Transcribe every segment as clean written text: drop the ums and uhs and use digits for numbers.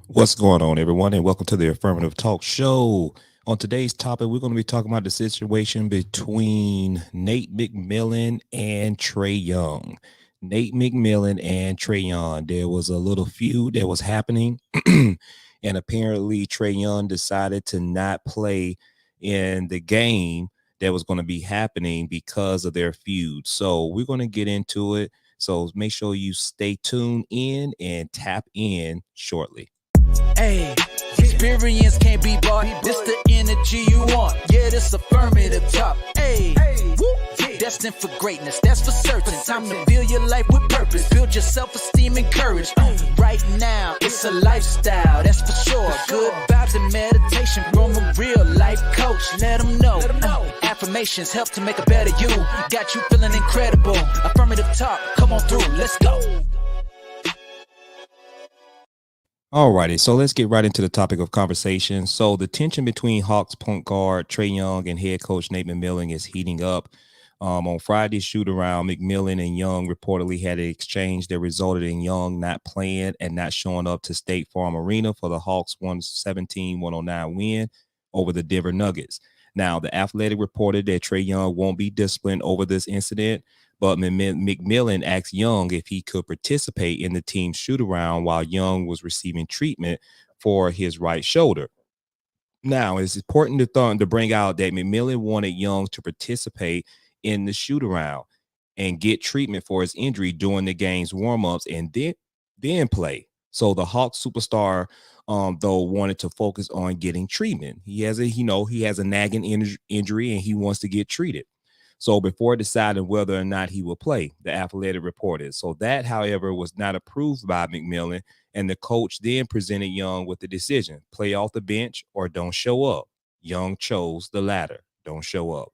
What's going on, everyone, and welcome to the Affirmative Talk Show. On today's topic, we're going to be talking about the situation between Nate McMillan and Trae Young. Nate McMillan and Trae Young. There was a little feud that was happening, and apparently Trae Young decided to not play in the game that was going to be happening because of their feud. So we're going to get into it. So make sure you stay tuned in and tap in shortly. Hey, experience can't be bought. This the energy you want. Yeah, this affirmative talk. Hey, destined for greatness, that's for certain. Time to build your life with purpose. Build your self-esteem and courage. Right now, it's a lifestyle, that's for sure. Good vibes and meditation from a real life coach. Let them know. Affirmations help to make a better you. Got you feeling incredible. Affirmative talk, come on through. Let's go. Alrighty, so let's get right into the topic of conversation. So the tension between Hawks point guard Trae Young and head coach Nate McMillan is heating up. On Friday's shoot-around, McMillan and Young reportedly had an exchange that resulted in Young not playing and not showing up to State Farm Arena for the Hawks 117-109 win over the Denver Nuggets. Now, the Athletic reported that Trae Young won't be disciplined over this incident, but McMillan asked Young if he could participate in the team's shoot-around while Young was receiving treatment for his right shoulder. Now, it's important to bring out that McMillan wanted Young to participate in the shoot-around and get treatment for his injury during the game's warmups and then play. So the Hawks superstar, though, wanted to focus on getting treatment. He has a nagging injury and he wants to get treated. So before deciding whether or not he will play, the Athletic reported. So that, however, was not approved by McMillan, and the coach then presented Young with the decision: play off the bench or don't show up. Young chose the latter: don't show up.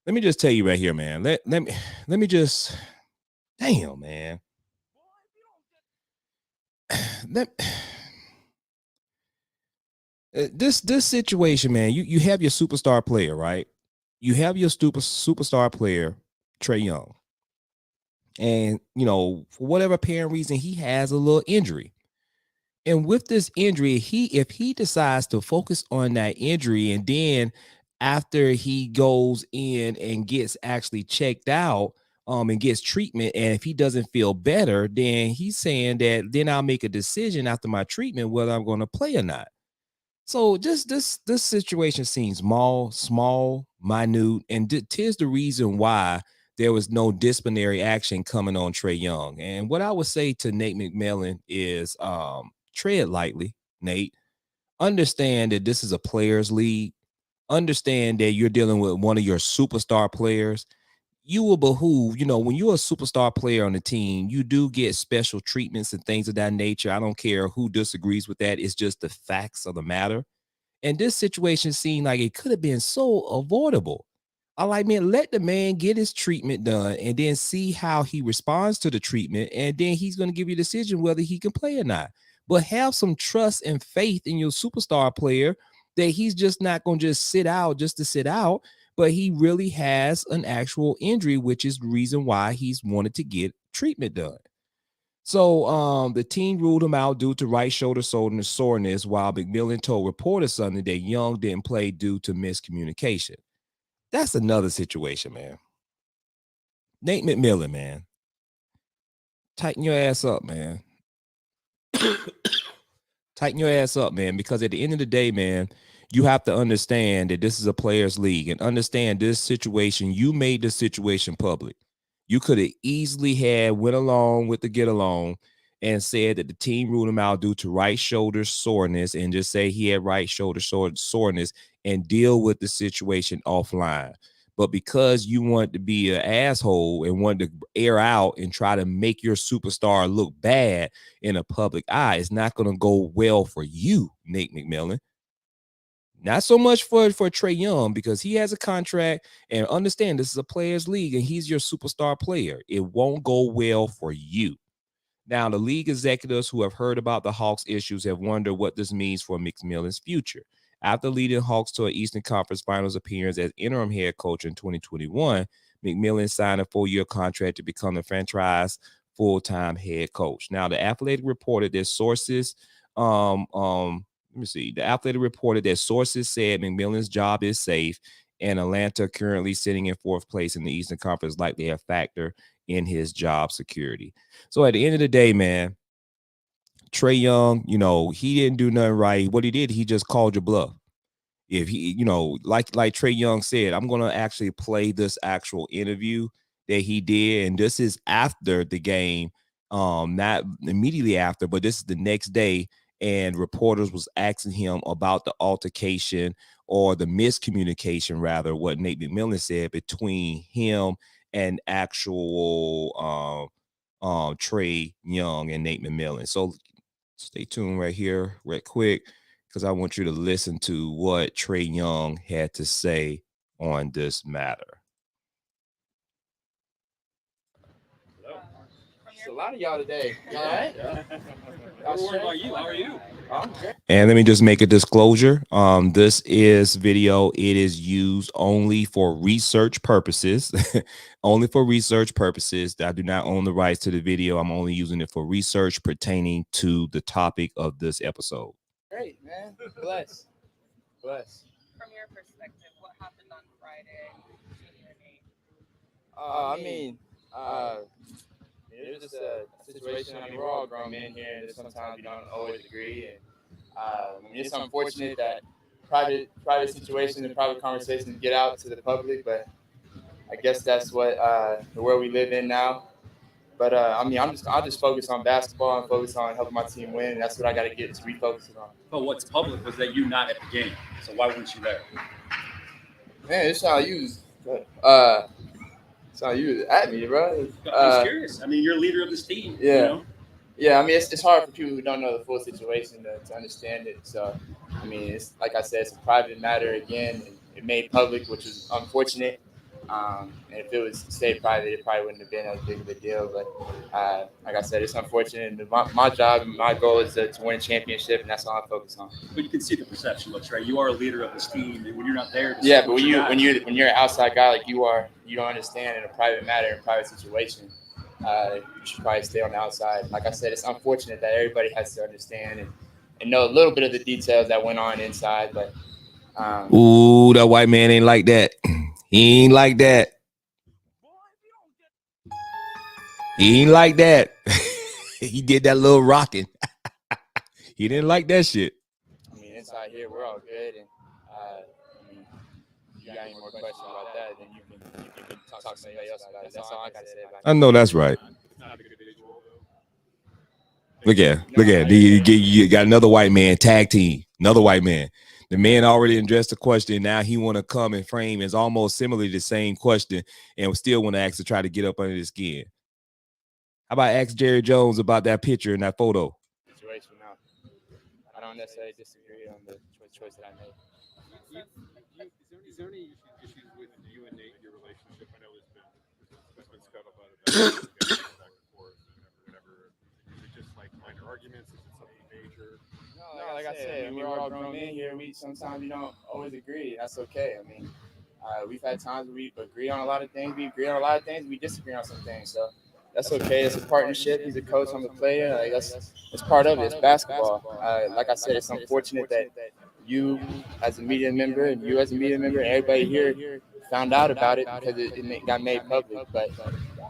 Let me just tell you right here, man. Let me just, damn, man. Let, this situation, man. You have your superstar player, right? You have your superstar player, Trae Young. And, for whatever apparent reason, he has a little injury. And with this injury, if he decides to focus on that injury and then after he goes in and gets actually checked out and gets treatment, and if he doesn't feel better, then he's saying that then I'll make a decision after my treatment whether I'm going to play or not. So just this situation seems small, minute, and tis the reason why there was no disciplinary action coming on Trae Young. And what I would say to Nate McMillan is tread lightly, Nate. Understand that this is a players' league. Understand that you're dealing with one of your superstar players. You will behoove, when you're a superstar player on the team, you do get special treatments and things of that nature. I don't care who disagrees with that. It's just the facts of the matter. And this situation seemed like it could have been so avoidable. I like, man, let the man get his treatment done and then see how he responds to the treatment. And then he's going to give you a decision whether he can play or not. But have some trust and faith in your superstar player that he's just not going to just sit out just to sit out, but he really has an actual injury, which is the reason why he's wanted to get treatment done. So the team ruled him out due to right shoulder soreness, while McMillan told reporters Sunday that Young didn't play due to miscommunication. That's another situation, man. Nate McMillan, man. Tighten your ass up, man. Tighten your ass up, man, because at the end of the day, man, you have to understand that this is a players' league and understand this situation. You made the situation public. You could have easily went along with the get along and said that the team ruled him out due to right shoulder soreness and just say he had right shoulder soreness and deal with the situation offline. But because you want to be an asshole and want to air out and try to make your superstar look bad in a public eye, it's not going to go well for you, Nate McMillan. Not so much for Trae Young because he has a contract, and understand this is a players' league and he's your superstar player. It won't go well for you. Now, the league executives who have heard about the Hawks issues have wondered what this means for McMillan's future. After leading Hawks to an Eastern Conference Finals appearance as interim head coach in 2021, McMillan signed a 4-year contract to become the franchise full-time head coach. Now, the Athletic reported that sources Let me see. The Athletic reported that sources said McMillan's job is safe, and Atlanta, currently sitting in 4th place in the Eastern Conference, likely a factor in his job security. So at the end of the day, man, Trae Young, he didn't do nothing right. What he did, he just called your bluff. If he, like Trae Young said, I'm gonna actually play this actual interview that he did, and this is after the game, not immediately after, but this is the next day, and reporters was asking him about the altercation or the miscommunication, rather, what Nate McMillan said between him and actual Trae Young and Nate McMillan. So stay tuned right here, right quick, because I want you to listen to what Trae Young had to say on this matter. A lot of y'all today. All right? I'm worried about you. How are you? And let me just make a disclosure. This is video. It is used only for research purposes. Only for research purposes. I do not own the rights to the video. I'm only using it for research pertaining to the topic of this episode. Great, man. Bless. From your perspective, what happened on Friday? It was just a situation. We're all grown men here, and sometimes we don't always agree. And it's unfortunate that private situations and private conversations get out to the public, but I guess that's what the world we live in now. But I'll just focus on basketball and focus on helping my team win. And that's what I got to get to refocus on. But what's public was that you not at the game, so why weren't you there? Man, it's how you at me, bro. I'm curious. I mean, you're leader of this team. Yeah. You know? Yeah, it's hard for people who don't know the full situation to understand it. So, it's like I said, it's a private matter again. It made public, which is unfortunate. And if it was stayed private, it probably wouldn't have been as big of a deal. But like I said, it's unfortunate. My job and my goal is to win a championship, and that's all I focus on. But you can see the perception looks right. You are a leader of this team, and when you're not there, yeah. But when you're an outside guy like you are, you don't understand in a private matter, in a private situation. You should probably stay on the outside. Like I said, it's unfortunate that everybody has to understand and know a little bit of the details that went on inside. But ooh, that white man ain't like that. He ain't like that. He ain't like that. He did that little rocking. He didn't like that shit. Inside here, we're all good. And if you got any more questions about that, then you can talk to somebody else about it. That's all I got to say about it. I know that's right. Look at. You got another white man, tag team, another white man. The man already addressed the question. Now he want to come and frame is almost similarly the same question and still want to ask to try to get up under the skin. How about ask Jerry Jones about that picture and that photo? Situation now. I don't necessarily disagree on the choice that I made. Is there any issues with you and Nate, your relationship? I know there's been scuttlebutt back and forth, whatever. Is it just like minor arguments? Is it something major? No, like I said, we're all grown men here. Sometimes we don't always agree. That's okay. We've had times where we agree on a lot of things. We agree on a lot of things. We disagree on some things. So that's okay. It's a partnership. He's a coach. I'm a player. That's part of it. It's basketball. Like I said, it's unfortunate that you as a media member and you as a media member and everybody here found out about it because it got made public. But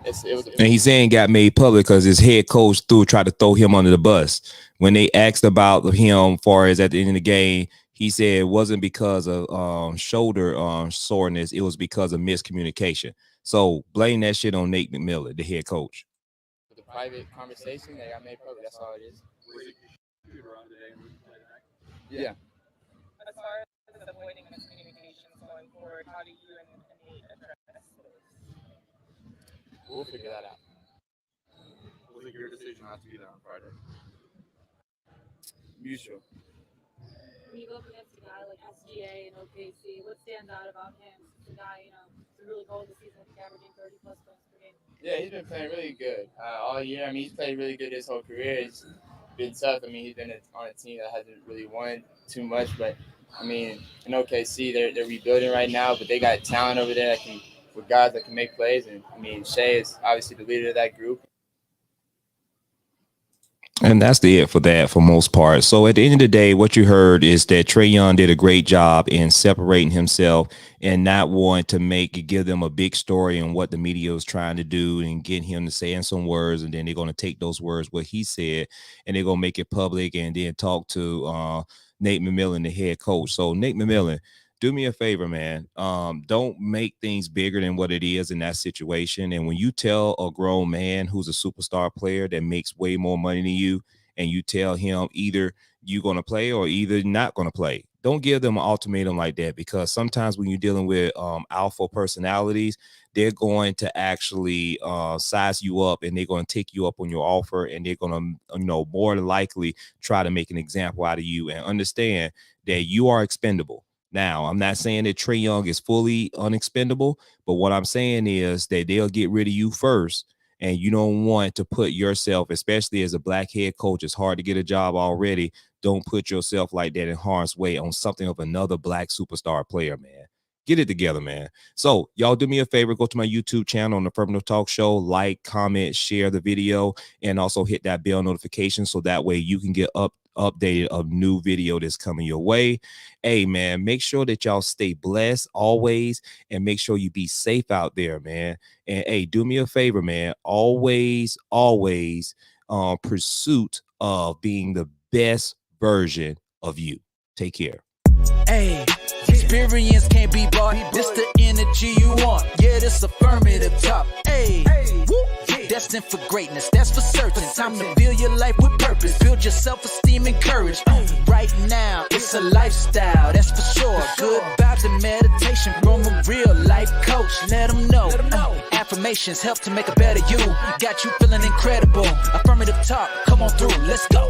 it was. And he's saying got made public because his head coach tried to throw him under the bus. When they asked about him, far as at the end of the game, he said it wasn't because of shoulder soreness. It was because of miscommunication. So blame that shit on Nate McMillan, the head coach. The private conversation that got made public. That's all it is. Yeah. As far as avoiding miscommunications going forward, how do you and Nate address those? We'll figure that out. Was it your decision not to be there on Friday? Mutual. When you go up against a guy like SGA and OKC, what stands out about him? The guy, to really hold the season, averaging 30+ points per game. Yeah, he's been playing really good all year. He's played really good his whole career. It's been tough. He's been on a team that hasn't really won too much. But, in OKC, they're rebuilding right now, but they got talent over there with guys that can make plays. And, Shea is obviously the leader of that group. And that's the it for that for most part. So at the end of the day, what you heard is that Trae Young did a great job in separating himself and not wanting to give them a big story on what the media was trying to do and get him to say in some words, and then they're going to take those words, what he said, and they're going to make it public and then talk to Nate McMillan, the head coach. So Nate McMillan, do me a favor, man. Don't make things bigger than what it is in that situation. And when you tell a grown man who's a superstar player that makes way more money than you, and you tell him either you're going to play or either not going to play, don't give them an ultimatum like that, because sometimes when you're dealing with alpha personalities, they're going to actually size you up, and they're going to take you up on your offer, and they're going to, more than likely try to make an example out of you. And understand that you are expendable. Now, I'm not saying that Trae Young is fully unexpendable, but what I'm saying is that they'll get rid of you first, and you don't want to put yourself, especially as a black head coach, it's hard to get a job already. Don't put yourself like that in harm's way on something of another black superstar player, man. Get it together, man. So y'all do me a favor, go to my YouTube channel on the Affirmative Talk Show, like, comment, share the video, and also hit that bell notification so that way you can get updated of new video that's coming your way. Hey, man, make sure that y'all stay blessed always, and make sure you be safe out there, man. And hey, do me a favor, man. Always pursuit of being the best version of you. Take care. Hey, experience can't be bought. This the energy you want. Yeah, this affirmative talk. Hey, destined for greatness, that's for certain. Time to build your life with purpose. Build your self-esteem and courage. Right now, it's a lifestyle, that's for sure. Good vibes and meditation from a real life coach. Let them know. Affirmations help to make a better you. Got you feeling incredible. Affirmative talk, come on through, let's go.